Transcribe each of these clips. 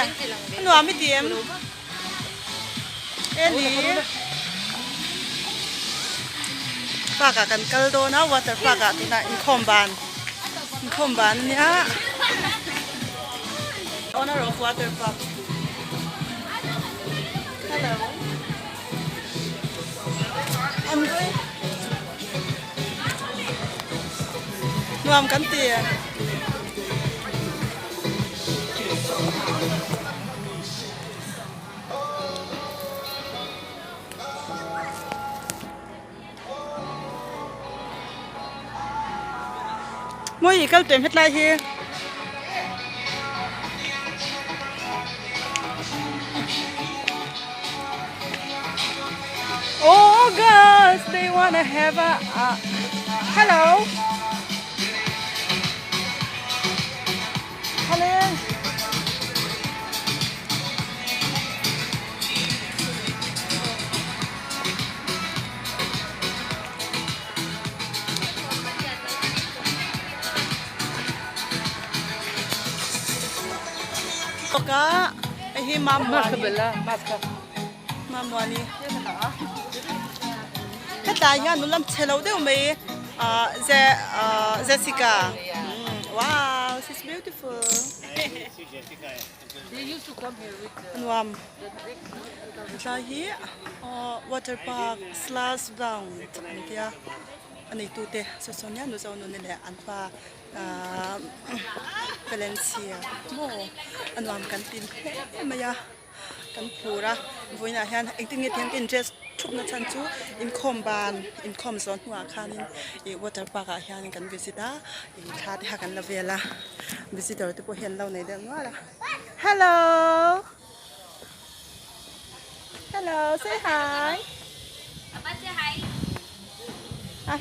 ano ami diem Eli paka kan kaldo na water paka tu na in komban niya owner of water park hello Andre nuam kan tia mỗi gì câu chuyện hết lại here oh girls they wanna have a hello hello Ka hi mamwani mamwani ta ya nu lam chelo de me Jessica wow she's beautiful They used to come here with nuam ta hi water park slash down antia ani tu te so sonya nu zo nu ne le an pa Valencia mo anwam kan tin maya kan pura voina hian engting nge tiang in dress thupna chan chu in khom zon hnuwa khanin e water park a hian kan visita in that ha kan lavela visitor te po hian lo nei de ngala hello hello say hi Papa say hi.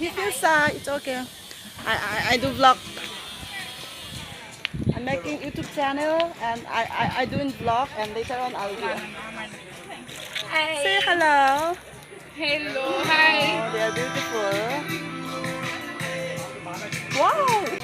he feels shy it's okay I do vlog I'm making YouTube channel and I doing vlog and later on I'll do Hi. say hello Hello. Hi. oh, they are beautiful wow